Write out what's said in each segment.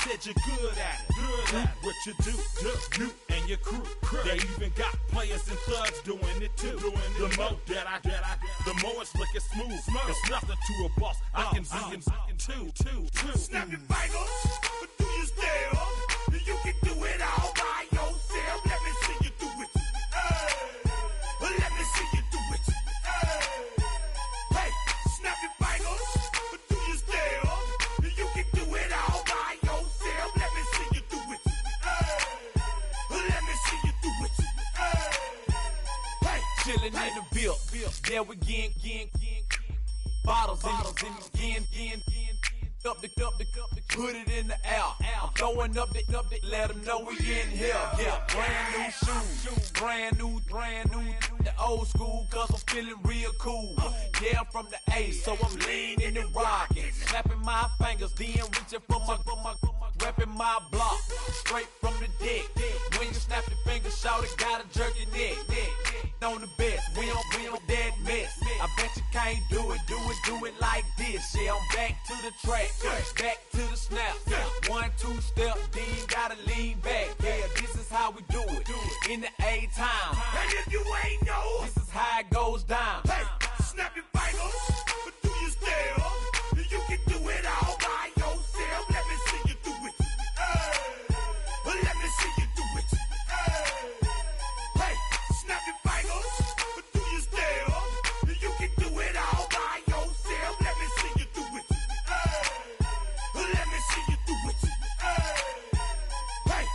said you're good at it. Do what you do, you and your crew. They even got players and thugs doing it too. The more that I the more it's looking smooth. It's nothing to a boss. I can see him too. Snap your fingers, but do you still? You can do it all by yourself. Let me see you do it. Let me see you do it. Hey, snap your fingers, but do you still? You can do it all by yourself. Let me see you do it. Let me see you do it. Hey, chillin' in the bill. Yeah, we getting bottles in again. Up the put it in the air. I'm throwing up the, let them know we in here. Yeah, brand new shoes, brand new. The old school, cause I'm feeling real cool. Yeah, I'm from the A, so I'm leaning and rocking. Snapping my fingers, then reaching for my repping my block. Straight from the deck. When you snap your fingers, shout it, gotta jerk your neck. On the best, we don't dead mess. I bet you can't do it like this. Yeah, I'm back to the track, back to the snap. 1, 2 step, then you gotta lean back. Yeah, this is how we do it in the A time. And if you ain't know, this is how it goes down. Hey, snap your fingers, but do you still? You can do it all by yourself. Let me see you do it. Let me see you do it. Hey, snap your fingers, but do you still? You can do it all by yourself. Let me see you do it. Let me see you do it. Hey.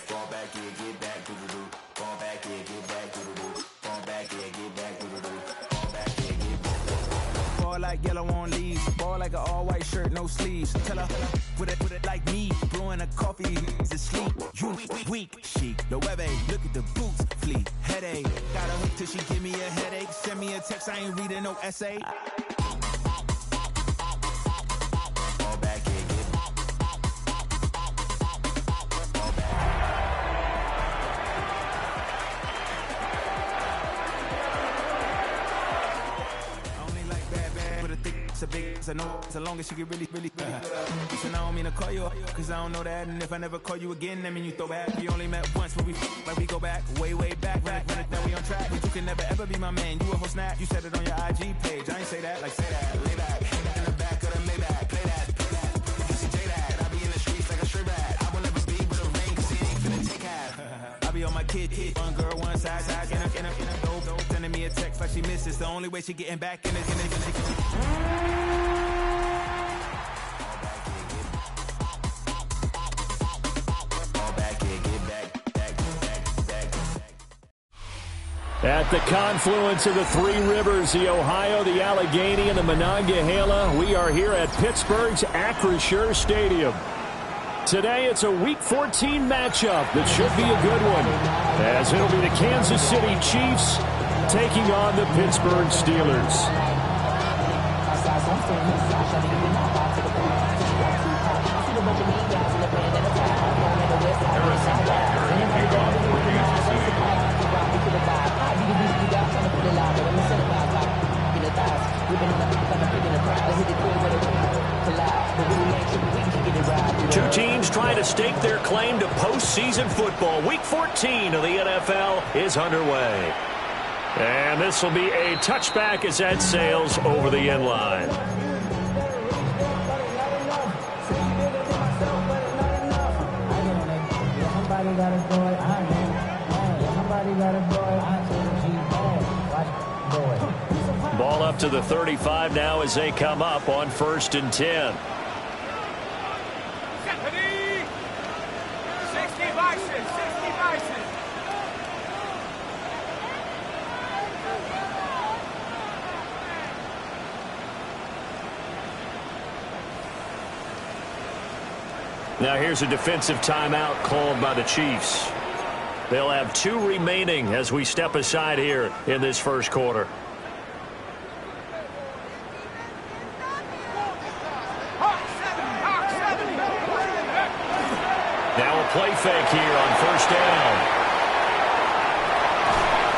Fall back, yeah, get back, doo-doo-doo. Fall back, yeah, get back, doo-doo-doo. Fall back, yeah, get back, doo-doo-doo. Fall back, yeah, get back. Ball like yellow on leaves. Ball like an all-white shirt, no sleeves. Tell her, put it like me. Blowing a coffee, to sleep. You weak, chic. The webby, look at the boots, fleet. Headache, got a hook till she give me a headache. Send me a text, I ain't reading no essay. Fall back, yeah, get back. Fall back. So big, so no, so long as she get really good. And I don't mean to call you up, cause I don't know that. And if I never call you again, that mean you throw back. We only met once, but we like we go back, way back. Run it down, we on track. But you can never ever be my man. You a whole snap, you said it on your IG page. I ain't say that, like say that. Lay back, in the back of the Maybach. Play that. You see J that, I be in the streets like a stray rat. I will never be with a ring, cause he ain't finna take half. I be on my kid, one girl, one side, in a dope. Sending me a text like she misses. The only way she getting back in it. At the confluence of the three rivers, the Ohio, the Allegheny, and the Monongahela, we are here at Pittsburgh's Acrisure Stadium. Today, it's a Week 14 matchup that should be a good one, as it'll be the Kansas City Chiefs taking on the Pittsburgh Steelers. Two teams trying to stake their claim to postseason football. Week 14 of the NFL is underway. And this will be a touchback as that sails over the end line. Ball up to the 35 now as they come up on 1st and 10. Now here's a defensive timeout called by the Chiefs. They'll have 2 remaining as we step aside here in this first quarter. Now a play fake here on first down.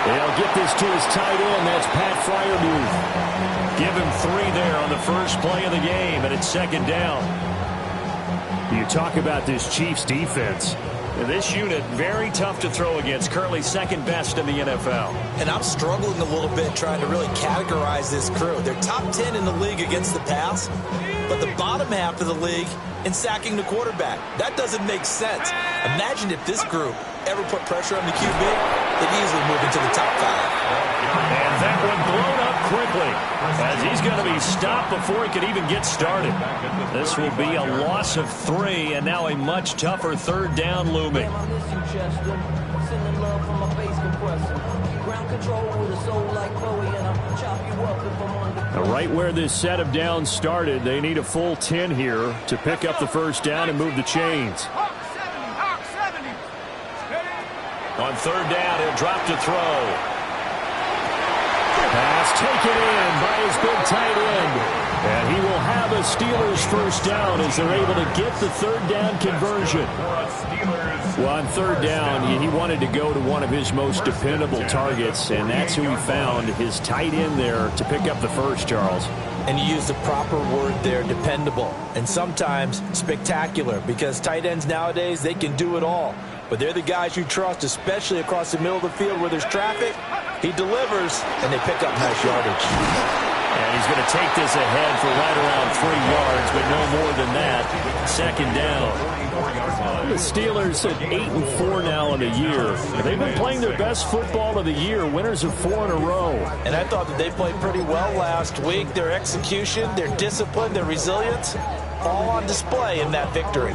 They'll get this to his tight end. That's Pat Freiermuth. Give him 3 there on the first play of the game, and it's second down. You talk about this Chiefs defense. This unit, very tough to throw against, currently second best in the NFL. And I'm struggling a little bit trying to really categorize this crew. They're top 10 in the league against the pass, but the bottom half of the league in sacking the quarterback. That doesn't make sense. Imagine if this group ever put pressure on the QB, they'd easily move into the top 5. And that one blown up quickly as he's going to be stopped before he could even get started. This will be a loss of 3 and now a much tougher third down looming. Right where this set of downs started, they need a full 10 here to pick up the first down and move the chains. On third down, he'll drop to throw. Pass taken in by his big tight end. And he will have a Steelers first down as they're able to get the third down conversion. Well, on third down, he wanted to go to one of his most dependable targets, and that's who he found, his tight end there, to pick up the first, Charles. And you use the proper word there, dependable, and sometimes spectacular, because tight ends nowadays, they can do it all. But they're the guys you trust, especially across the middle of the field where there's traffic. He delivers, and they pick up nice yardage. And he's going to take this ahead for right around 3 yards, but no more than that. Second down. The Steelers at 8-4 now in the year. They've been playing their best football of the year, winners of 4 in a row. And I thought that they played pretty well last week. Their execution, their discipline, their resilience, all on display in that victory.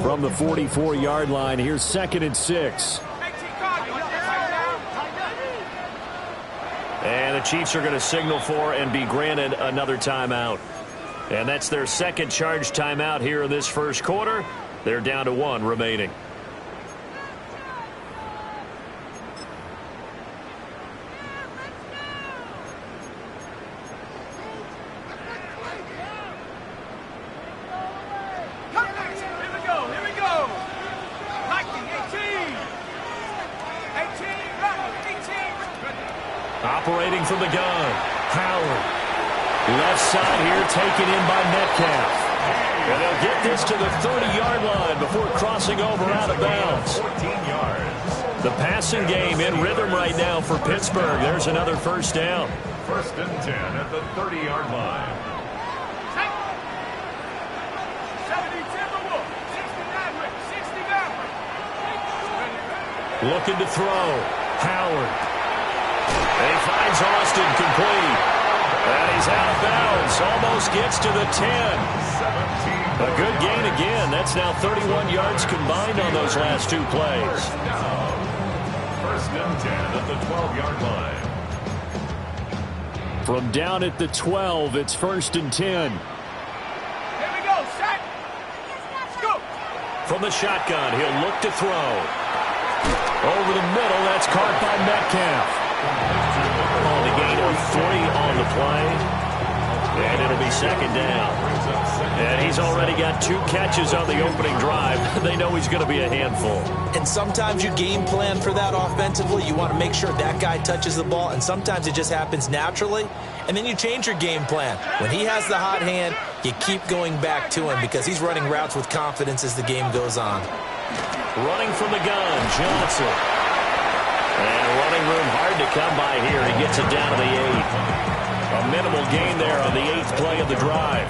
From the 44-yard line, here's 2nd and 6. And the Chiefs are going to signal for and be granted another timeout. And that's their second charge timeout here in this first quarter. They're down to 1 remaining. Operating from the gun, Howard. Left side here taken in by Metcalf. And they'll get this to the 30-yard line before crossing over out of bounds. 14 yards. The passing game in rhythm right now for Pittsburgh. There's another first down. 1st and 10 at the 30-yard line. Looking to throw. Howard. And he finds Austin complete. And he's out of bounds. Almost gets to the 10. A good gain again. That's now 31 yards combined on those last 2 plays. 1st and 10 at the 12-yard line. From down at the 12, it's 1st and 10. Here we go, set. Go. From the shotgun, he'll look to throw. Over the middle, that's caught by Metcalf. On the gain of 3 on the play. And it'll be second down. And he's already got 2 catches on the opening drive. They know he's going to be a handful. And sometimes you game plan for that offensively. You want to make sure that guy touches the ball. And sometimes it just happens naturally. And then you change your game plan. When he has the hot hand, you keep going back to him because he's running routes with confidence as the game goes on. Running from the gun, Johnson. And running room hard to come by here. He gets it down to the 8. A minimal gain there on the 8th play of the drive.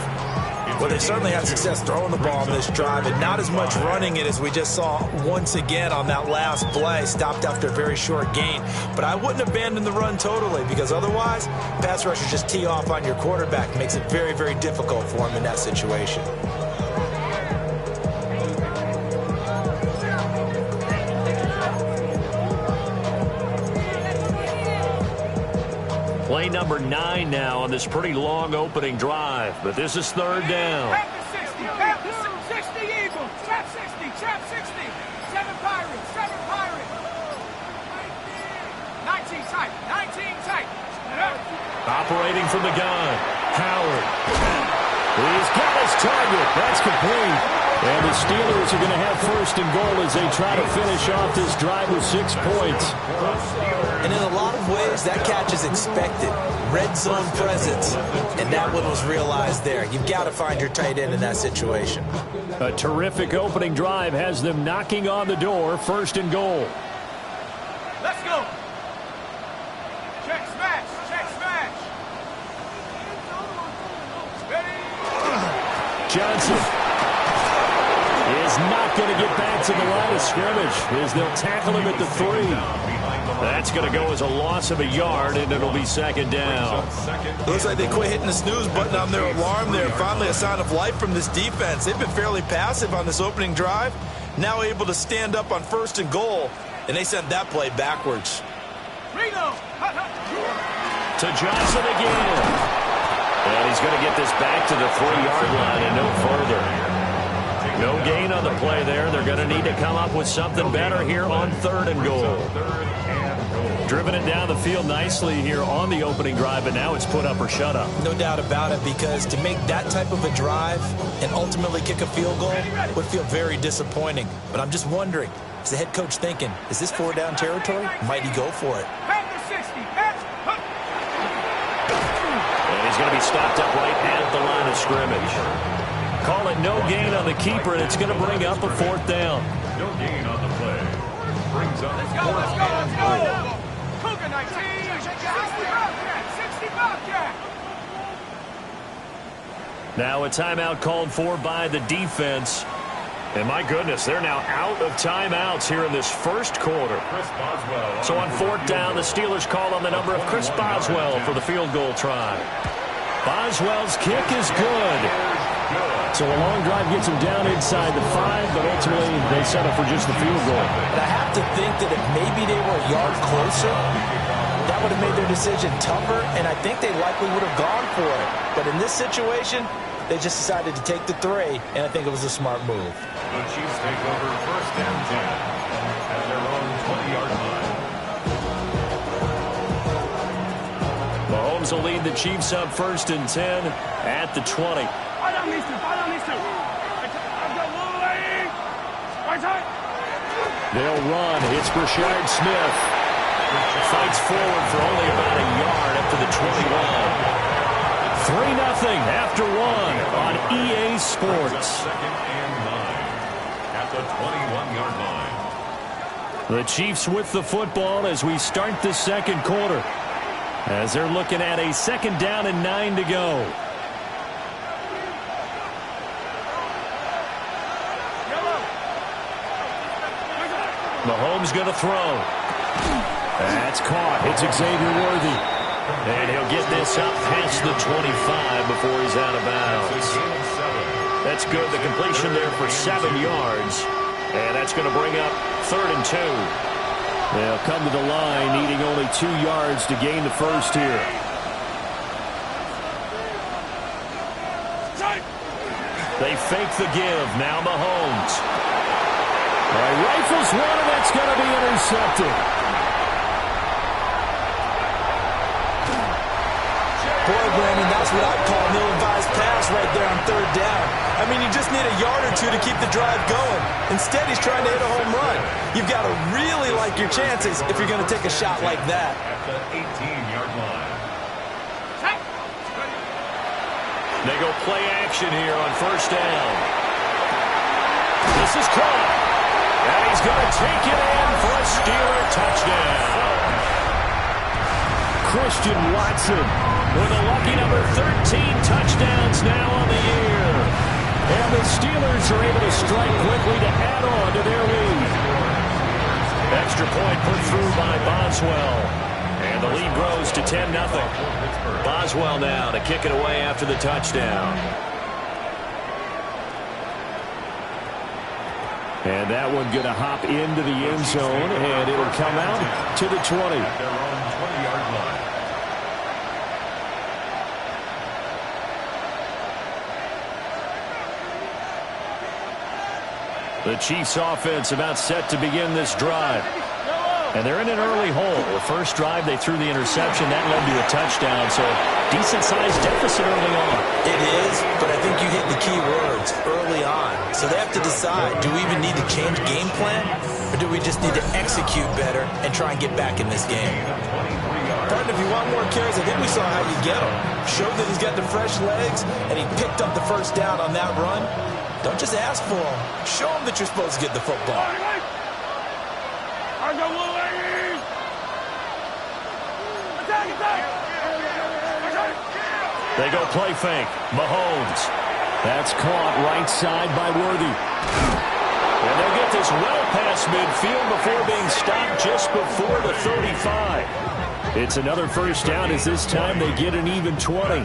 Well, they certainly had success throwing the ball in this drive, and not as much running it as we just saw once again on that last play. Stopped after a very short gain. But I wouldn't abandon the run totally, because otherwise, pass rushers just tee off on your quarterback. Makes it very, very difficult for him in that situation. play number 9 now on this pretty long opening drive. But this is third down. Back to 60. Back to 60 Eagles. Trap 60. Trap 60. 7 Pirates. 7 Pirates. 19 tight. 19 tight. Operating from the gun. Howard. He's got his target. That's complete. And the Steelers are going to have first and goal as they try to finish off this drive with 6 points. And in a lot of ways, that catch is expected. Red zone presence. And that one was realized there. You've got to find your tight end in that situation. A terrific opening drive has them knocking on the door. First and goal. Let's go. Check smash. Check smash. Ready? Johnson is not going to get back to the line of scrimmage as they'll tackle him at the 3. That's going to go as a loss of a yard, and it'll be second down. Looks like they quit hitting the snooze button on their alarm there. Finally a sign of life from this defense. They've been fairly passive on this opening drive. Now able to stand up on first and goal, and they sent that play backwards. To Johnson again. And he's going to get this back to the 3-yard line and no further. No gain on the play there. They're going to need to come up with something better here on third and goal. Driven it down the field nicely here on the opening drive, and now it's put up or shut up. No doubt about it, because to make that type of a drive and ultimately kick a field goal would feel very disappointing. But I'm just wondering, is the head coach thinking, is this 4-down territory? Might he go for it? And he's going to be stopped up right at the line of scrimmage. Call it no gain on the keeper, and it's going to bring up a 4th down. No gain on the play. Brings up Let's go, let's go, let's go. Cougar 19. 60 Bobcat. 60 Bobcat. Now a timeout called for by the defense. And my goodness, they're now out of timeouts here in this first quarter. So on 4th down, the Steelers call on the number of Chris Boswell for the field goal try. Boswell's kick is good. So a long drive gets them down inside the 5, but ultimately they settle for just the field goal. And I have to think that if maybe they were a yard closer, that would have made their decision tougher, and I think they likely would have gone for it. But in this situation, they just decided to take the 3, and I think it was a smart move. The Chiefs take over first and 10 at their own 20-yard line. Mahomes will lead the Chiefs up first and 10 at the 20. They'll run. It's Brashard Smith. Fights forward for only about a yard up to the 21. 3-0 after 1 on EA Sports. Second and 9 at the 21-yard line. The Chiefs with the football as we start the second quarter, as they're looking at a 2nd down and 9 to go. Mahomes going to throw. That's caught. It's Xavier Worthy. And he'll get this up past the 25 before he's out of bounds. That's good. The completion there for 7 yards. And that's going to bring up 3rd and 2. They'll come to the line needing only 2 yards to gain the first here. They fake the give. Now Mahomes. Rifles one, and that's going to be intercepted. Boy, Brandon, that's what I'd call an ill-advised pass right there on 3rd down. I mean, you just need a yard or 2 to keep the drive going. Instead, he's trying to hit a home run. You've got to really like your chances if you're going to take a shot like that. At the 18-yard line. They go play action here on 1st down. This is caught. And he's going to take it in for a Steeler touchdown. Christian Watson with a lucky number 13 touchdowns now on the year. And the Steelers are able to strike quickly to add on to their lead. Extra point put through by Boswell. And the lead grows to 10-0. Boswell now to kick it away after the touchdown. And that one going to hop into the end zone, and it'll come out to the 20. The Chiefs offense about set to begin this drive. And they're in an early hole. The first drive, they threw the interception. That led to a touchdown, so decent-sized deficit early on. It is, but I think you hit the key words, early on. So they have to decide, do we even need to change game plan, or do we just need to execute better and try and get back in this game? Partner, if you want more carries, I think we saw how you get him. Showed that he's got the fresh legs, and he picked up the first down on that run. Don't just ask for him. Show him that you're supposed to get the football. They go play fake. Mahomes. That's caught right side by Worthy. And they'll get this well past midfield before being stopped just before the 35. It's another first down as this time they get an even 20.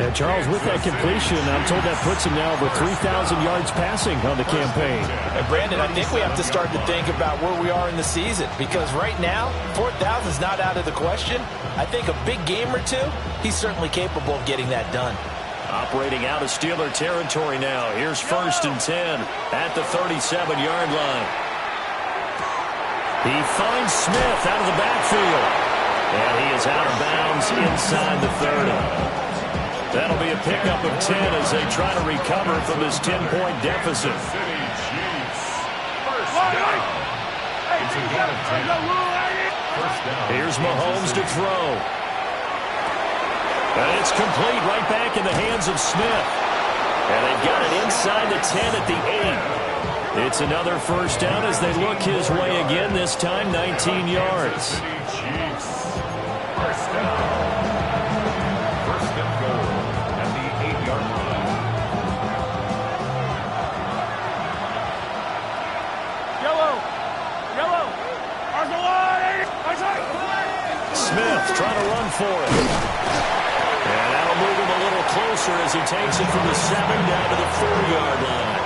And Charles, with that completion, I'm told that puts him now over 3,000 yards passing on the campaign. And Brandon, I think we have to start to think about where we are in the season, because right now, 4,000 is not out of the question. I think a big game or two, he's certainly capable of getting that done. Operating out of Steeler territory now. Here's 1st and 10 at the 37-yard line. He finds Smith out of the backfield. And he is out of bounds inside the 30. That'll be a pickup of 10 as they try to recover from this 10-point deficit. Here's Mahomes to throw. And it's complete right back in the hands of Smith. And they've got it inside the 10 at the 8. It's another first down as they look his way again, this time 19 yards. First and goal at the 8-yard line. Yellow. Smith trying to run for it. And that'll move him a little closer as he takes it from the 7 down to the 4-yard line.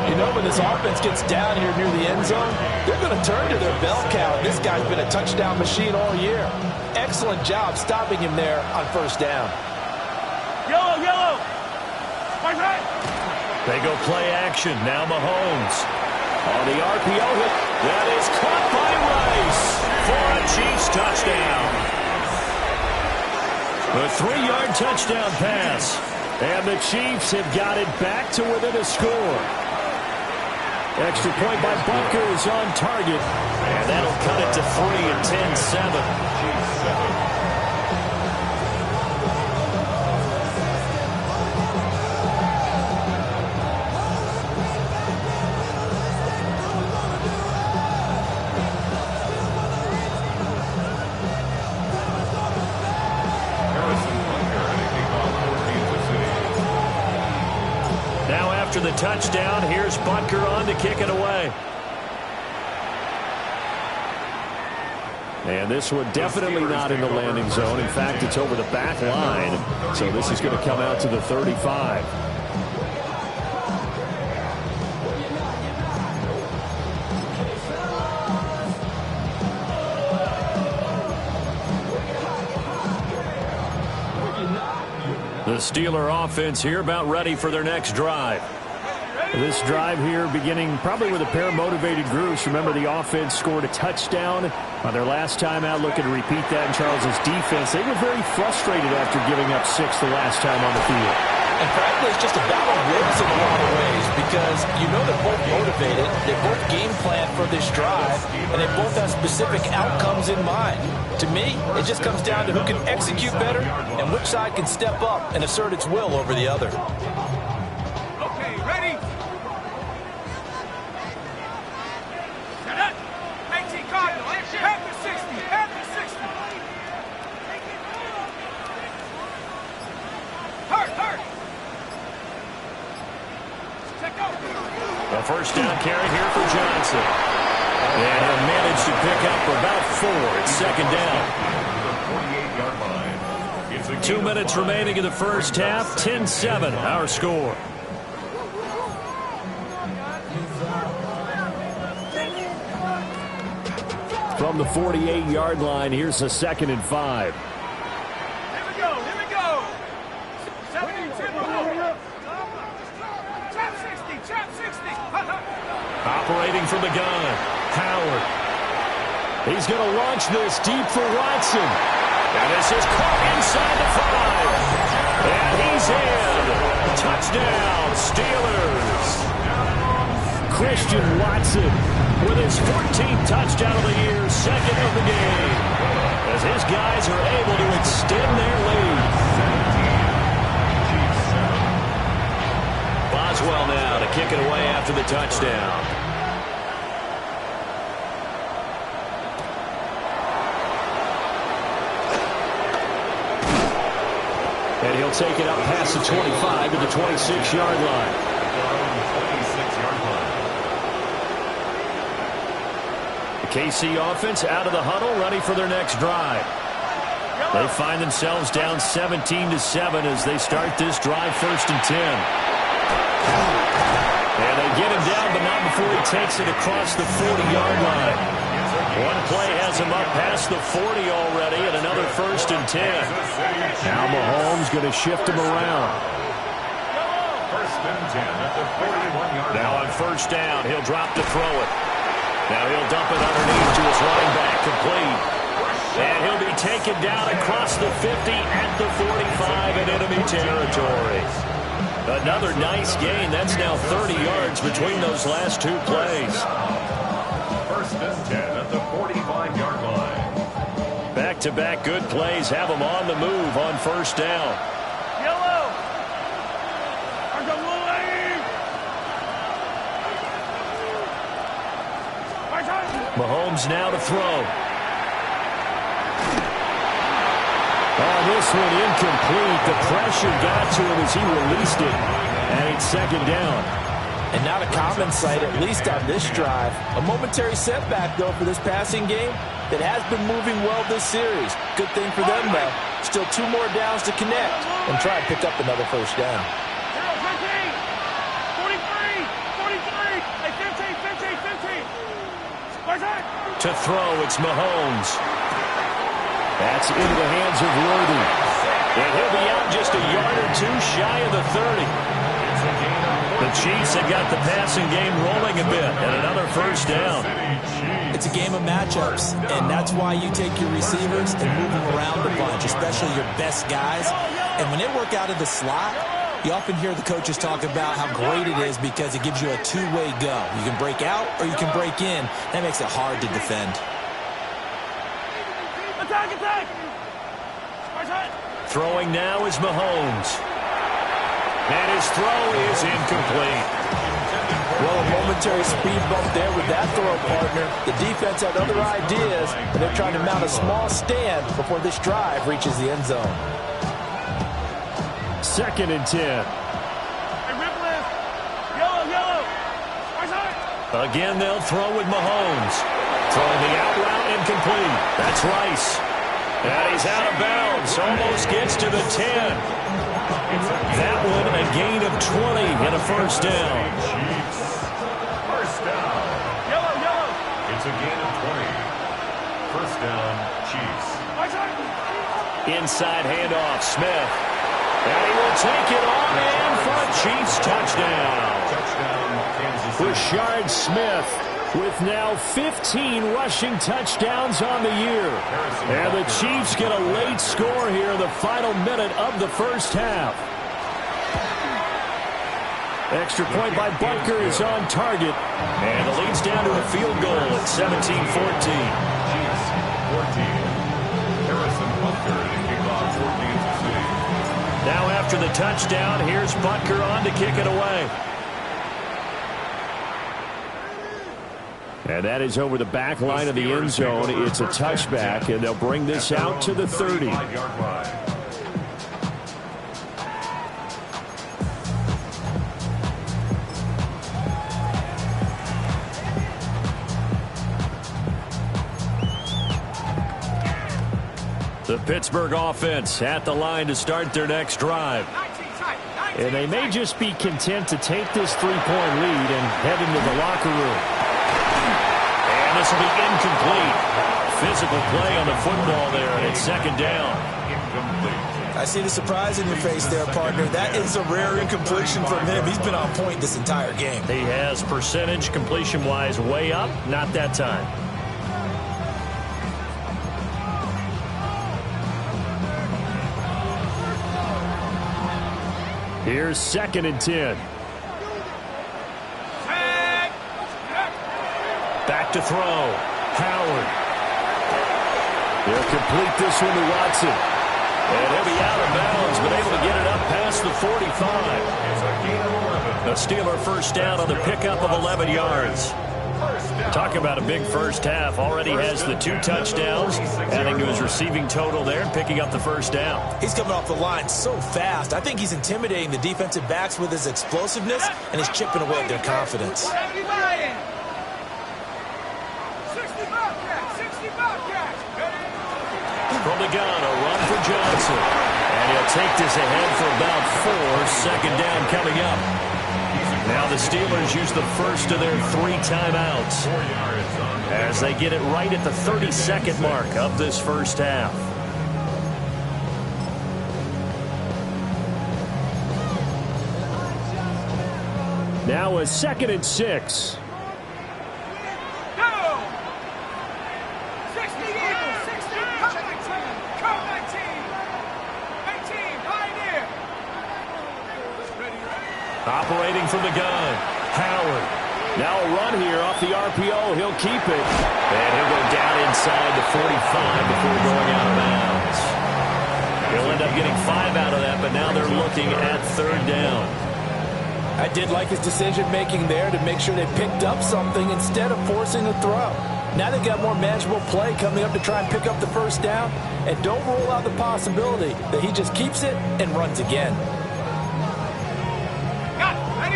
You know, when this offense gets down here near the end zone, they're going to turn to their bell cow. This guy's been a touchdown machine all year. Excellent job stopping him there on first down. Yellow. They go play action. Now Mahomes. On the RPO hit. That is caught by Rice for a Chiefs touchdown. A 3-yard touchdown pass. And the Chiefs have got it back to within a score. Extra point by Butker is on target. And that'll cut it to 3 and 10-7. After the touchdown, here's Butker on to kick it away. And this one definitely not in the landing zone. In fact, it's over the back line. So this is going to come out to the 35. The Steeler offense here about ready for their next drive. This drive here beginning probably with a pair of motivated groups. Remember, the offense scored a touchdown on their last time out. Looking to repeat that in Charles's defense. They were very frustrated after giving up 6 the last time on the field. And frankly, it's just a battle of wills in a lot of ways, because you know they're both motivated, they both game plan for this drive, and they both have specific outcomes in mind. To me, it just comes down to who can execute better and which side can step up and assert its will over the other. Okay, ready? Set up. 18 Cardinal. Half to 60. Half to 60. Hurt. Check out. A first down carry here for Johnson. And he'll manage to pick up about 4. It's second down. 2 minutes remaining in the first half. 10-7, our score. From the 48-yard line, here's a 2nd and 5. Here we go. 70, trap 60. Operating from the gun, Howard. He's going to launch this deep for Watson. And this is caught inside the 5. And he's in. Touchdown, Steelers. Christian Watson with his 14th touchdown of the year, second of the game, as his guys are able to extend their lead. Boswell now to kick it away after the touchdown. And he'll take it up past the 25 to the 26-yard line. The KC offense out of the huddle, ready for their next drive. They find themselves down 17-7 as they start this drive, 1st and 10. And they get him down, but not before he takes it across the 40-yard line. One play has him up past the 40 already, and another 1st and 10. Now Mahomes going to shift him around. 1st and 10 at the 41-yard line. Now on 1st down, he'll drop to throw it. Now he'll dump it underneath to his running back, complete. And he'll be taken down across the 50 at the 45 in enemy territory. Another nice gain. That's now 30 yards between those last 2 plays. 1st and 10 at the 45-yard line. Back-to-back good plays have them on the move on 1st down. Mahomes now to throw. Oh, this one incomplete. The pressure got to him as he released it. And it's 2nd down. And not a common sight, at least on this drive. A momentary setback, though, for this passing game that has been moving well this series. Good thing for them, though. Still 2 more downs to connect and try and pick up another 1st down. 15. To throw, it's Mahomes. That's into the hands of Worthy. And he'll be out just a yard or 2 shy of the 30. The Chiefs have got the passing game rolling a bit, and another 1st down. It's a game of matchups, and that's why you take your receivers and move them around a bunch, especially your best guys. And when they work out of the slot, you often hear the coaches talk about how great it is because it gives you a 2-way go. You can break out or you can break in. That makes it hard to defend. Attack! Throwing now is Mahomes. And his throw is incomplete. Well, a momentary speed bump there with that throw, partner. The defense had other ideas, but they're trying to mount a small stand before this drive reaches the end zone. 2nd and 10. Yellow. Again, they'll throw with Mahomes. Throwing the out route incomplete. That's Rice. And he's out of bounds. Almost gets to the 10. That one a gain of 20 and a 1st down. 1st down. Yellow. It's a gain of 20. 1st down, Chiefs. Inside handoff, Smith. And he will take it on in for a Chiefs touchdown. Touchdown, Kansas City. Rashard Smith with now 15 rushing touchdowns on the year. And the Chiefs get a late score here in the final minute of the 1st half. Extra point by Butker is on target. And the lead's down to a field goal at 17-14. Chiefs, 14. Harrison Butker to kick off for Kansas City. Now after the touchdown, here's Butker on to kick it away. And that is over the back line of the end zone. It's a touchback, and they'll bring this out to the 30. The Pittsburgh offense at the line to start their next drive. And they may just be content to take this 3-point lead and head into the locker room. And this will be incomplete. Physical play on the football there, and it's 2nd down. Incomplete. I see the surprise in your face there, partner. That is a rare incompletion from him. He's been on point this entire game. He has percentage completion-wise way up. Not that time. Here's 2nd and 10. Back to throw. Howard. He'll complete this one to Watson. And he'll be out of bounds, but able to get it up past the 45. A Steeler first down on the pickup of 11 yards. Talk about a big first half. Already has the 2 touchdowns, adding to his receiving total there and picking up the first down. He's coming off the line so fast. I think he's intimidating the defensive backs with his explosiveness, and he's chipping away at their confidence. From the gun, a run for Johnson. And he'll take this ahead for about 4. 2nd down coming up. Now the Steelers use the first of their 3 timeouts as they get it right at the 32nd mark of this first half. Now a 2nd and 6. Operating from the gun, Howard. Now a run here off the RPO. He'll keep it. And he'll go down inside the 45 before going out of bounds. He'll end up getting 5 out of that, but now they're looking at 3rd down. I did like his decision-making there to make sure they picked up something instead of forcing a throw. Now they've got more manageable play coming up to try and pick up the first down. And don't rule out the possibility that he just keeps it and runs again.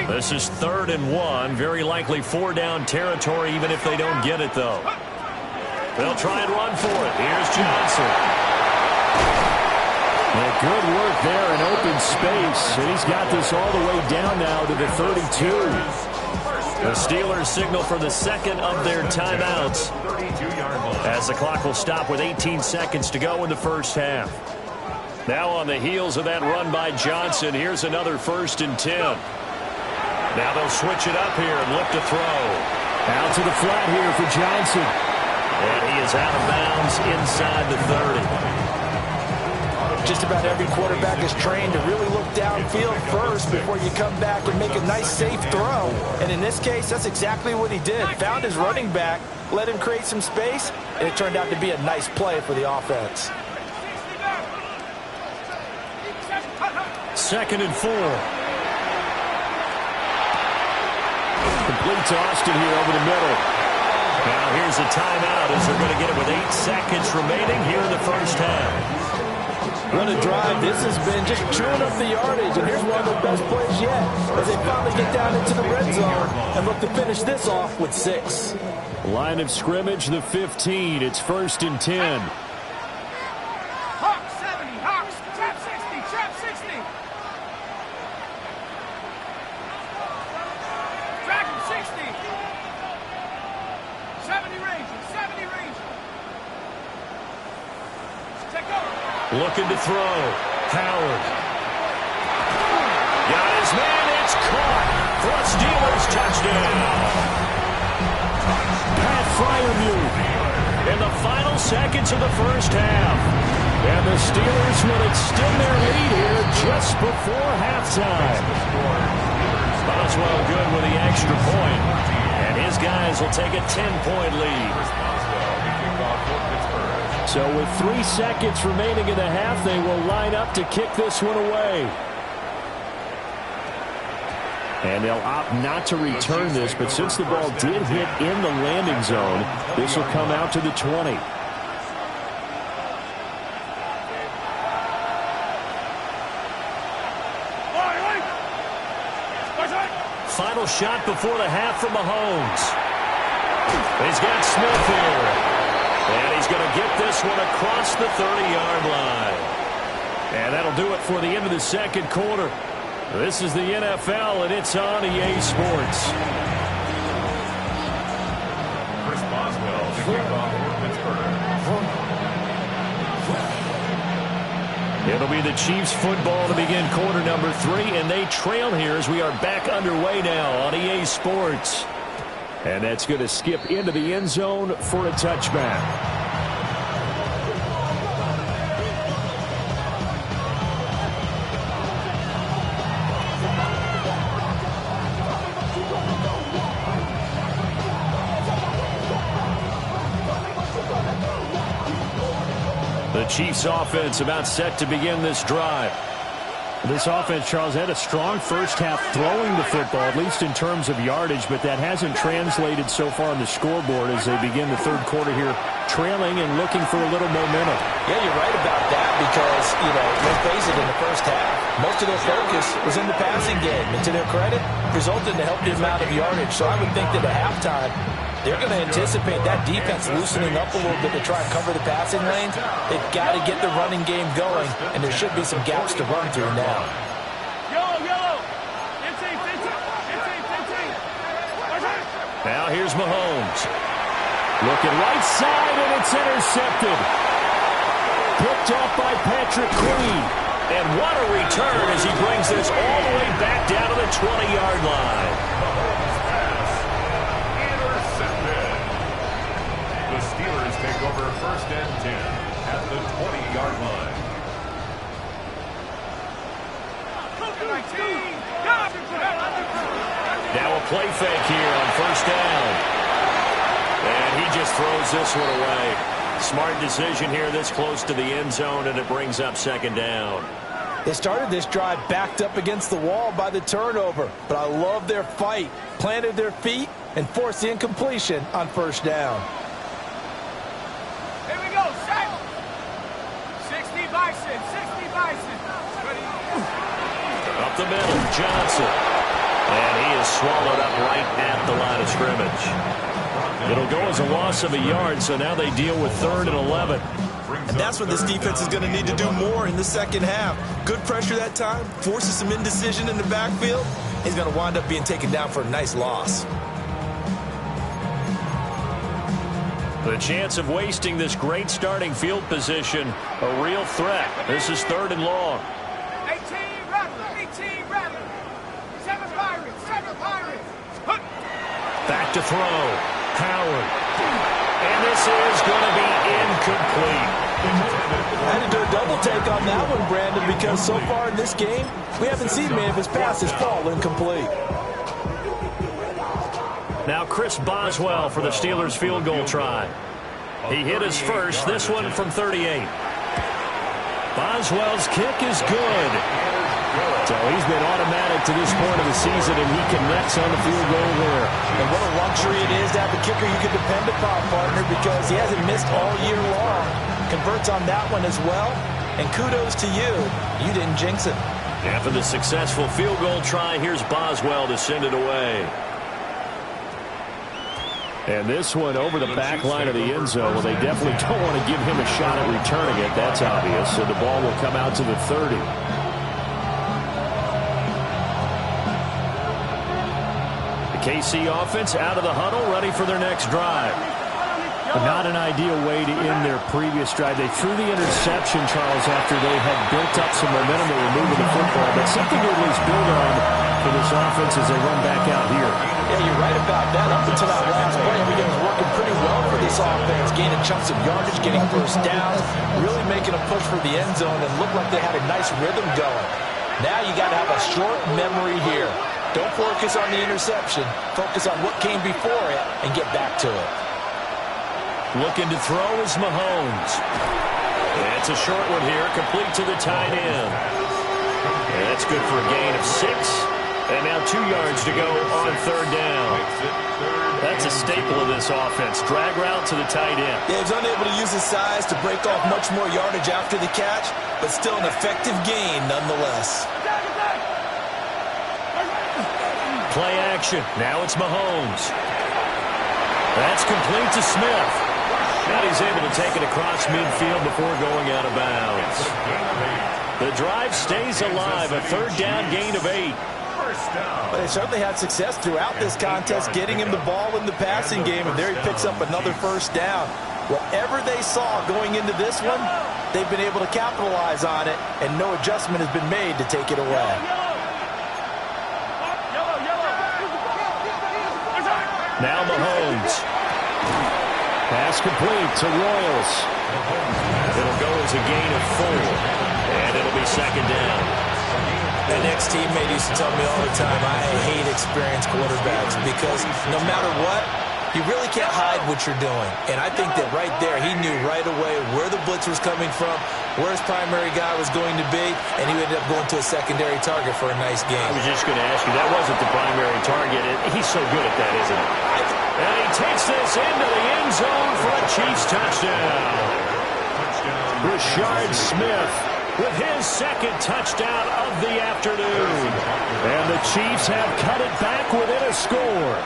This is 3rd and 1. Very likely 4-down territory, even if they don't get it, though. They'll try and run for it. Here's Johnson. Well, good work there in open space. And he's got this all the way down now to the 32. The Steelers signal for the 2nd of their timeouts, as the clock will stop with 18 seconds to go in the first half. Now on the heels of that run by Johnson, here's another 1st and 10. Now they'll switch it up here and look to throw. Out to the flat here for Johnson. And he is out of bounds inside the 30. Just about every quarterback is trained to really look downfield first before you come back and make a nice, safe throw. And in this case, that's exactly what he did. Found his running back, let him create some space, and it turned out to be a nice play for the offense. 2nd and 4. Complete to Austin here over the middle. Now here's a timeout as they're going to get it with 8 seconds remaining here in the first half. What a drive. This has been just chewing up the yardage, and here's one of the best plays yet as they finally get down into the red zone and look to finish this off with 6. Line of scrimmage, the 15. It's 1st and 10. Hawks 70, Hawks, trap 60, trap 60. Dragon 60. 70 ranges, 70 ranges. Take over. Looking to throw. Howard. Got his man. It's caught for a Steelers touchdown. Pat Freiermuth in the final seconds of the first half. And the Steelers will extend their lead here just before halftime. Boswell good with the extra point. And his guys will take a 10-point lead. So with 3 seconds remaining in the half, they will line up to kick this one away. And they'll opt not to return this, but since the ball did hit in the landing zone, this will come out to the 20. Final shot before the half from Mahomes. He's got Smith here. And he's going to get this one across the 30-yard line. And that'll do it for the end of the second quarter. This is the NFL, and it's on EA Sports. Chris Boswell to kick off for Pittsburgh. It'll be the Chiefs football to begin quarter number 3, and they trail here as we are back underway now on EA Sports. And that's going to skip into the end zone for a touchback. The Chiefs offense about set to begin this drive. This offense, Charles, had a strong first half throwing the football, at least in terms of yardage, but that hasn't translated so far on the scoreboard as they begin the third quarter here, trailing and looking for a little momentum. Yeah, you're right about that because, let's face it, in the first half, most of their focus was in the passing game. And to their credit, resulted in a healthy amount of yardage. So I would think that at halftime, they're going to anticipate that defense loosening up a little bit to try and cover the passing lanes. They've got to get the running game going, and there should be some gaps to run through now. Now here's Mahomes. Looking right side, and it's intercepted. Picked off by Patrick Queen. And what a return as he brings this all the way back down to the 20-yard line. The Steelers take over first and 10 at the 20-yard line. Now a play fake here on first down. And he just throws this one away. Smart decision here this close to the end zone, and it brings up second down. They started this drive backed up against the wall by the turnover, but I love their fight. Planted their feet and forced the incompletion on first down. Here we go, set. 60 Bison, 60 Bison. Up the middle, Johnson. And he is swallowed up right at the line of scrimmage. It'll go as a loss of a yard, so now they deal with 3rd and 11. And that's what this defense is going to need to do more in the second half. Good pressure that time, forces some indecision in the backfield. He's going to wind up being taken down for a nice loss. The chance of wasting this great starting field position, a real threat. This is 3rd and long. 18 Rattler. 7 Pirates, 7 Pirates. Back to throw. Howard. And this is going to be incomplete. I had to do a double take on that one, Brandon, because so far in this game, we haven't seen many of his passes fall incomplete. Now Chris Boswell for the Steelers field goal try. He hit his first, this one from 38. Boswell's kick is good. So he's been automatic to this point of the season, and he connects on the field goal there. And what a luxury it is to have a kicker you can depend upon, partner, because he hasn't missed all year long. Converts on that one as well, and kudos to you. You didn't jinx it. After the successful field goal try, here's Boswell to send it away. And this one over the back line of the end zone. Well, they definitely don't want to give him a shot at returning it. That's obvious. So the ball will come out to the 30. KC offense out of the huddle, ready for their next drive. But not an ideal way to end their previous drive. They threw the interception, Charles, after they had built up some momentum. They were moving the football, but something to at least build on for this offense as they run back out here. Yeah, you're right about that. Up until that last play, everything was working pretty well for this offense, gaining chunks of yardage, getting first downs, really making a push for the end zone, and looked like they had a nice rhythm going. Now you got to have a short memory here. Don't focus on the interception. Focus on what came before it and get back to it. Looking to throw is Mahomes. That's a short one here, complete to the tight end. And that's good for a gain of 6. And now 2 yards to go on 3rd down. That's a staple of this offense. Drag route to the tight end. Yeah, he's unable to use his size to break off much more yardage after the catch, but still an effective gain nonetheless. Play action. Now it's Mahomes. That's complete to Smith. And he's able to take it across midfield before going out of bounds. The drive stays alive. A 3rd down gain of 8. But they certainly had success throughout this contest, getting him the ball in the passing game, and there he picks up another first down. Whatever they saw going into this one, they've been able to capitalize on it, and no adjustment has been made to take it away. Now Mahomes. Pass complete to Royals. It'll go as a gain of 4, and it'll be second down. An ex-teammate used to tell me all the time, I hate experienced quarterbacks because no matter what, you really can't hide what you're doing. And I think that right there, he knew right away where the blitz was coming from, where his primary guy was going to be, and he ended up going to a secondary target for a nice game. I was just going to ask you, that wasn't the primary target. He's so good at that, isn't he? And he takes this into the end zone for a Chiefs touchdown. Rashard Smith with his second touchdown of the afternoon. And the Chiefs have cut it back within a score.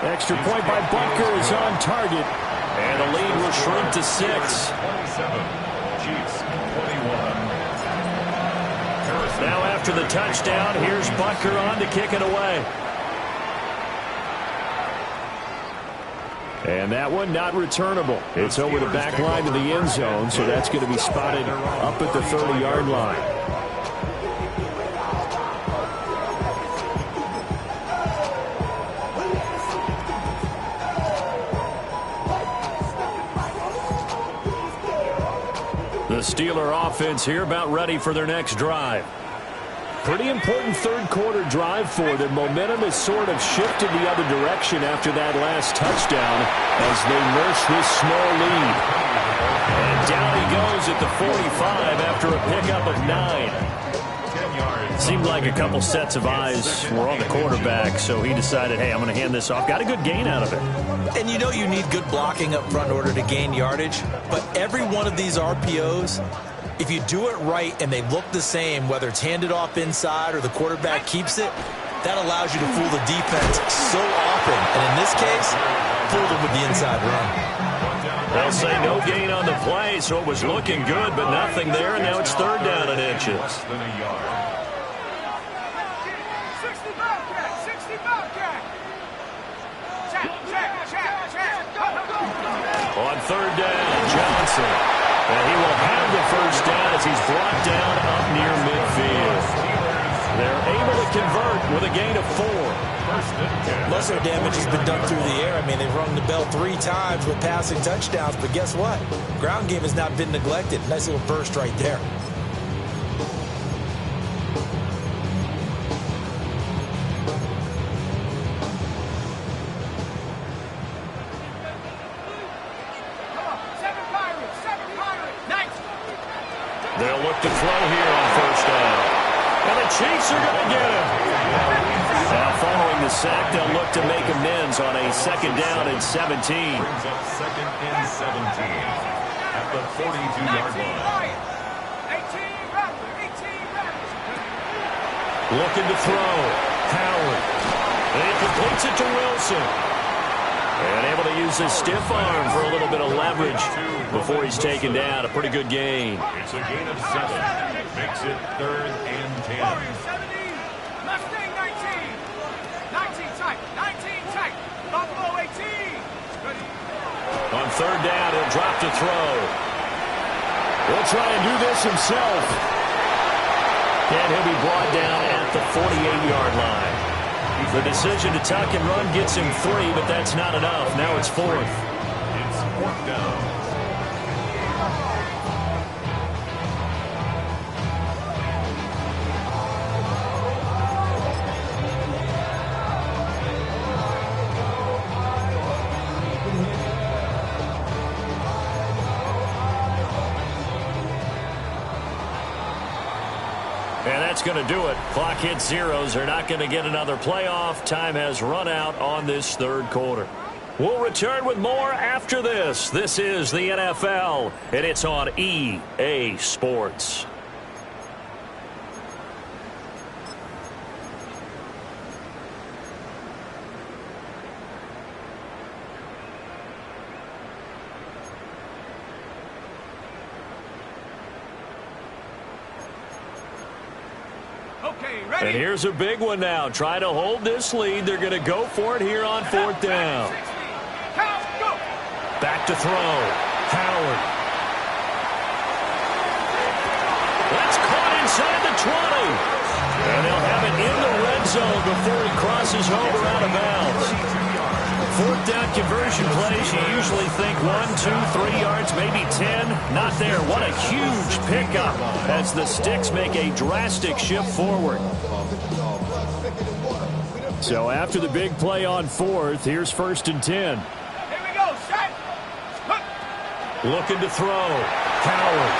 Extra point by Butker is on target. And the lead will shrink to 6. 27, Chiefs 21. Now after the touchdown, here's Butker on to kick it away. And that one not returnable. It's over the back line to the end zone, so that's going to be spotted up at the 30-yard line. The Steeler offense here about ready for their next drive. Pretty important third-quarter drive for them. Momentum has sort of shifted the other direction after that last touchdown as they nurse this small lead. And down he goes at the 45 after a pickup of 9. Seemed like a couple sets of eyes were on the quarterback, so he decided, hey, I'm going to hand this off. Got a good gain out of it. And you know you need good blocking up front in order to gain yardage, but every one of these RPOs, if you do it right and they look the same, whether it's handed off inside or the quarterback keeps it, that allows you to fool the defense so often. And in this case, fooled them with the inside run. They'll say no gain on the play, so it was looking good, but nothing there, and now it's third down and inches. On third down, Johnson. And he will have the first down as he's brought down up near midfield. They're able to convert with a gain of 4. Most of their damage has been done through the air. I mean, they've rung the bell 3 times with passing touchdowns, but guess what? Ground game has not been neglected. Nice little burst right there. They'll look to throw here on first down. And the Chiefs are going to get him. Now following the sack, they'll look to make amends on a second down and 17. Brings up second and 17 at the 42-yard line. Looking to throw. Howard. And he completes it to Wilson. And able to use his stiff arm for a little bit of leverage before he's taken down. A pretty good gain. It's a gain of 7. Makes it third and 10. Mustang 19. 19 tight. 19 tight. Buffalo 18. On third down, he'll drop to throw. He'll try and do this himself. And he'll be brought down at the 48-yard line. The decision to tuck and run gets him 3, but that's not enough. Now it's 4th. It's 4th down. And that's going to do it. Clock hits zeros. They're not going to get another playoff. Time has run out on this third quarter. We'll return with more after this. This is the NFL, and it's on EA Sports. And here's a big one now. Try to hold this lead. They're going to go for it here on 4th down. Back to throw. Howard. That's caught inside the 20. And they'll have it in the red zone before he crosses over out of bounds. Fourth down conversion plays, you usually think 1, 2, 3 yards, maybe 10. Not there. What a huge pickup as the Sticks make a drastic shift forward. So after the big play on fourth, here's 1st and 10. Here we go, set. Looking to throw. Howard.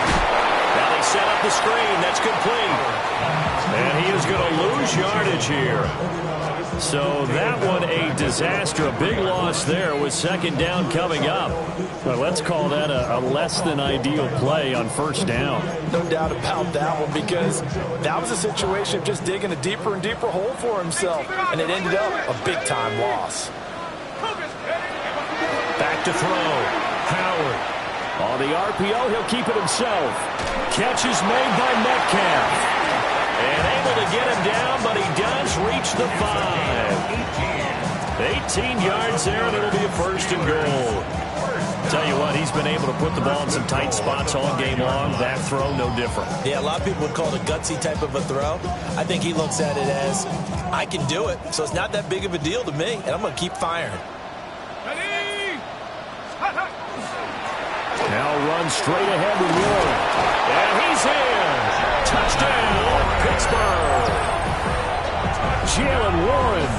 Now they set up the screen. That's complete. And he is going to lose yardage here. So that one a disaster. A big loss there with 2nd down coming up. Well, let's call that a less than ideal play on 1st down. No doubt about that one, because that was a situation of just digging a deeper and deeper hole for himself. And it ended up a big-time loss. Back to throw. Howard. On the RPO, he'll keep it himself. Catch is made by Metcalf. And able to get him down, but he does reach the 5. 18 yards there, and it'll be a 1st and goal. Tell you what, he's been able to put the ball in some tight spots all game long. That throw, no different. Yeah, a lot of people would call it a gutsy type of a throw. I think he looks at it as, I can do it, so it's not that big of a deal to me, and I'm going to keep firing. Now runs straight ahead with Warren. And he's in. Touchdown, Pittsburgh. Jaylen Warren,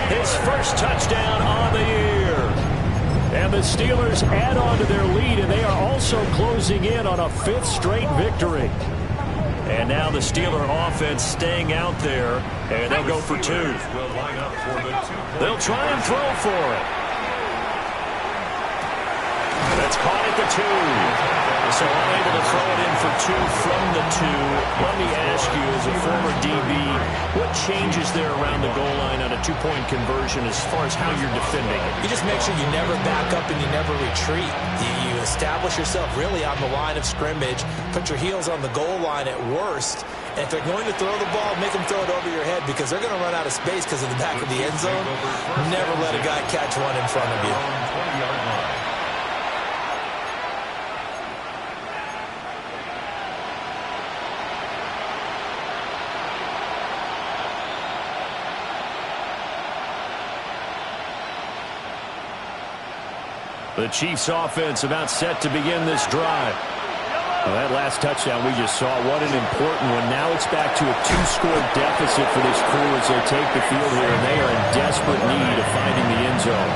his first touchdown on the year. And the Steelers add on to their lead, and they are also closing in on a 5th straight victory. And now the Steeler offense staying out there, and they'll go for 2. They'll try and throw for it. That's caught at the 2. So unable to throw it in for 2 from the 2. Let me ask you, as a former DB, what changes there around the goal line on a 2-point conversion as far as how you're defending it? You just make sure you never back up and you never retreat. You establish yourself really on the line of scrimmage, put your heels on the goal line at worst. And if they're going to throw the ball, make them throw it over your head, because they're going to run out of space because of the back of the end zone. Never let a guy catch one in front of you. The Chiefs offense about set to begin this drive. Well, that last touchdown we just saw, what an important one. Now it's back to a 2-score deficit for this crew as they take the field here, and they are in desperate need of finding the end zone.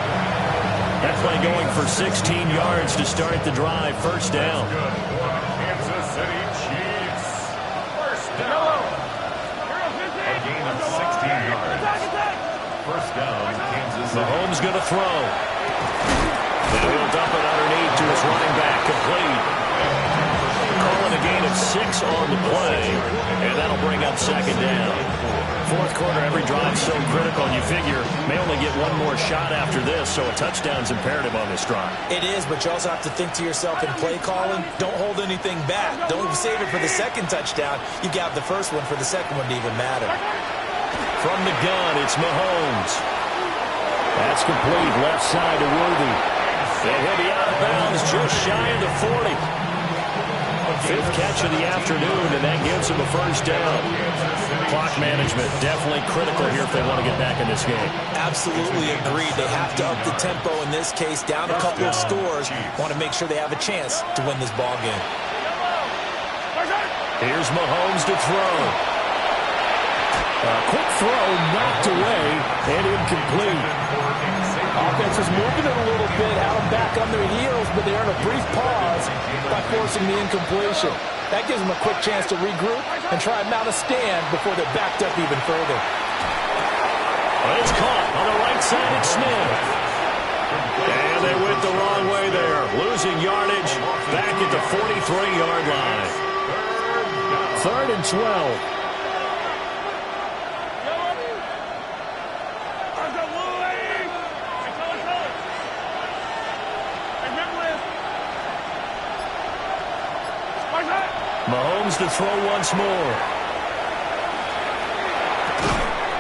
That play going for 16 yards to start the drive. 1st down. Kansas City Chiefs. 1st down. A gain of 16 yards. 1st down, Kansas City. Mahomes going to throw. And he'll dump it underneath to his running back, complete. Calling a gain of 6 on the play, and that'll bring up 2nd down. 4th quarter, every drive's so critical, and you figure may only get one more shot after this, so a touchdown's imperative on this drive. It is, but you also have to think to yourself in play calling, don't hold anything back. Don't save it for the 2nd touchdown. You got the 1st one for the 2nd one to even matter. From the gun, it's Mahomes. That's complete, left side to Worthy. And he'll be out of bounds just shy of the 40. 5th catch of the afternoon, and that gives him a 1st down. Clock management definitely critical here if they want to get back in this game. Absolutely agreed. They have to up the tempo in this case, down a couple of scores. Want to make sure they have a chance to win this ball game. Here's Mahomes to throw. Quick throw knocked away and incomplete. Offense is moving it a little bit, had them back on their heels, but they're in a brief pause by forcing the incompletion. That gives them a quick chance to regroup and try and mount a stand before they're backed up even further. But it's caught on the right side at Smith. And they went the wrong way there. Losing yardage back at the 43-yard line. 3rd and 12. Mahomes to throw once more.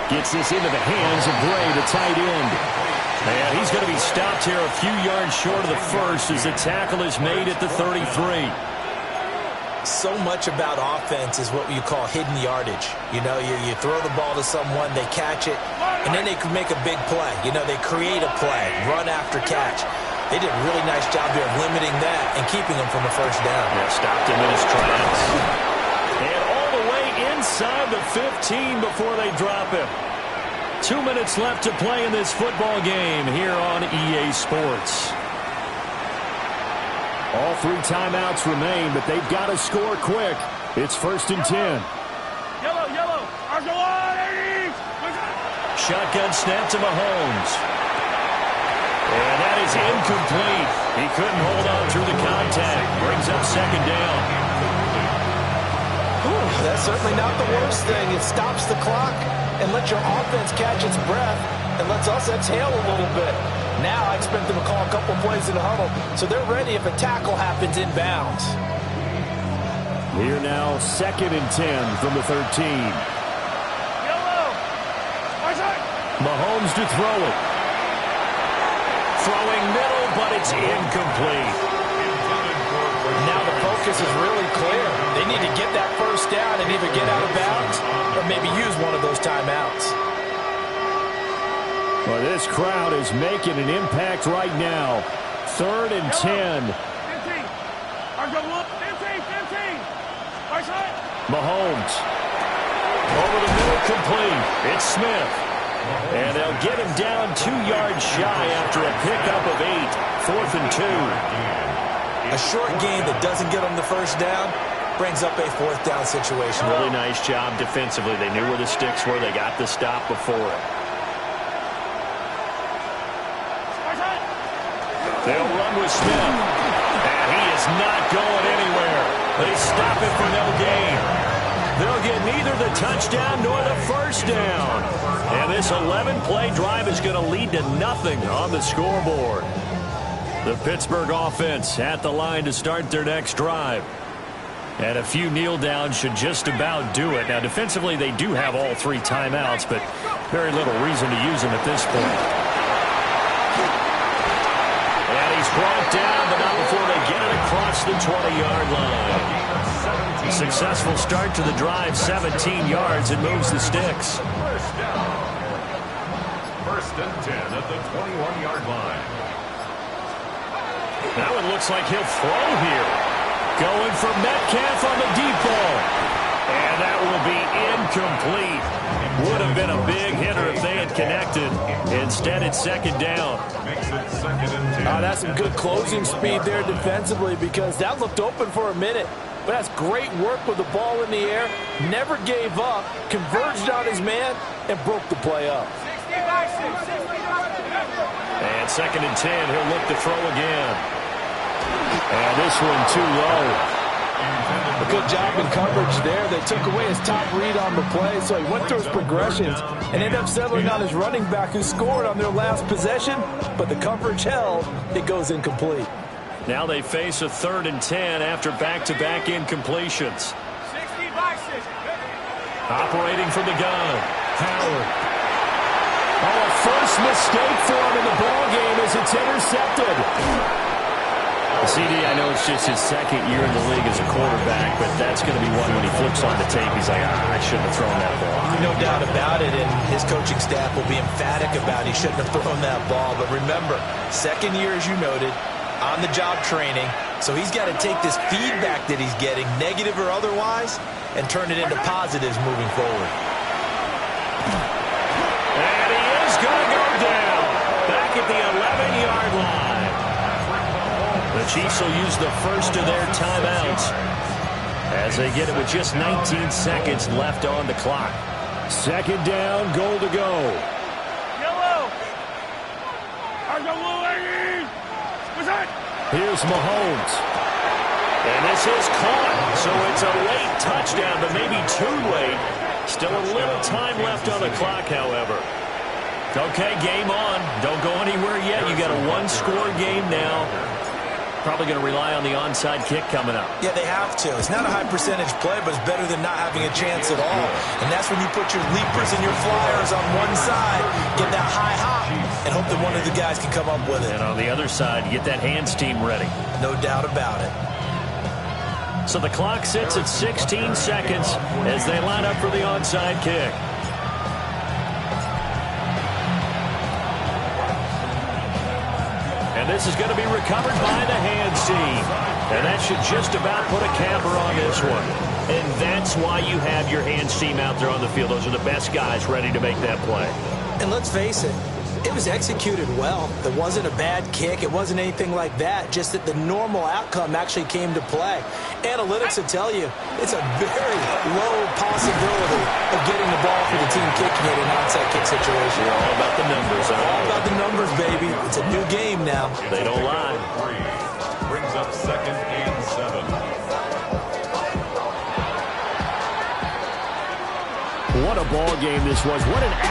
Gets this into the hands of Bray, the tight end. And he's going to be stopped here a few yards short of the first as the tackle is made at the 33. So much about offense is what you call hidden yardage. You know, you throw the ball to someone, they catch it, and then they can make a big play. You know, they create a play, run after catch. They did a really nice job there of limiting that and keeping him from a first down. Yeah, stopped him in his tracks. And all the way inside the 15 before they drop him. 2 minutes left to play in this football game here on EA Sports. All 3 timeouts remain, but they've got to score quick. It's 1st and 10. Yellow. Shotgun snap to Mahomes. And that is incomplete. He couldn't hold on through the contact. Brings up 2nd down. That's certainly not the worst thing. It stops the clock and lets your offense catch its breath and lets us exhale a little bit. Now I expect them to call a couple plays in the huddle, so they're ready if a tackle happens inbounds. Here now, 2nd and 10 from the 13. Mahomes to throw it. Throwing middle, but it's incomplete. Now the focus is really clear. They need to get that first down and either get out of bounds or maybe use one of those timeouts. Well, this crowd is making an impact right now. 3rd and 10. Mahomes. Over the middle, complete. It's Smith. And they'll get him down 2 yards shy after a pickup of 8. 4th and 2. A short game that doesn't get them the first down brings up a 4th down situation. Really nice job defensively. They knew where the sticks were. They got the stop before it. They'll run with Smith. And he is not going anywhere. They stop it for no gain. They'll get neither the touchdown nor the first down. And this 11-play drive is going to lead to nothing on the scoreboard. The Pittsburgh offense at the line to start their next drive. And a few kneel downs should just about do it. Now, defensively, they do have all 3 timeouts, but very little reason to use them at this point. And he's brought down, but not before they get it across the 20-yard line. Successful start to the drive, 17 yards, and moves the sticks. First down. 1st and 10 at the 21-yard line. Now it looks like he'll throw here. Going for Metcalf on the deep ball. And that will be incomplete. Would have been a big hitter if they had connected. Instead, it's 2nd down. Makes it 2nd and 10. That's some good closing speed there defensively because that looked open for a minute. But that's great work with the ball in the air. Never gave up, converged on his man, and broke the play up. And 2nd and 10, he'll look to throw again. And this one too low. A good job in coverage there. They took away his top read on the play, so he went through his progressions and ended up settling on his running back who scored on their last possession, but the coverage held. It goes incomplete. Now they face a 3rd and 10 after back-to-back incompletions. Operating from the gun, Howard. Oh, a first mistake for him in the ballgame as it's intercepted. CD, I know it's just his 2nd year in the league as a quarterback, but that's going to be one when he flips on the tape. He's like, I shouldn't have thrown that ball. No doubt about it, and his coaching staff will be emphatic about he shouldn't have thrown that ball. But remember, 2nd year, as you noted, on-the-job training, so he's got to take this feedback that he's getting, negative or otherwise, and turn it into positives moving forward. And he is going to go down back at the 11-yard line. The Chiefs will use the first of their timeouts as they get it with just 19 seconds left on the clock. 2nd down, goal to go. Here's Mahomes. And this is caught, so it's a late touchdown, but maybe too late. Still a little time left on the clock, however. Okay, game on. Don't go anywhere yet. You got a 1-score game now. Probably going to rely on the onside kick coming up. Yeah, they have to. It's not a high percentage play, but it's better than not having a chance at all. And that's when you put your leapers and your flyers on one side, get that high hop, and hope that one of the guys can come up with it. And on the other side, get that hands team ready. No doubt about it. So the clock sits at 16 seconds as they line up for the onside kick. And this is going to be recovered by the hands team. And that should just about put a capper on this one. And that's why you have your hands team out there on the field. Those are the best guys ready to make that play. And let's face it, it was executed well. There wasn't a bad kick. It wasn't anything like that. Just that the normal outcome actually came to play. Analytics will tell you it's a very low possibility of getting the ball for the team kicking it in an onside kick situation. You're all about the numbers. All about the numbers, baby. It's a new game now. They don't lie. Brings up 2nd and 7. What a ball game this was. What an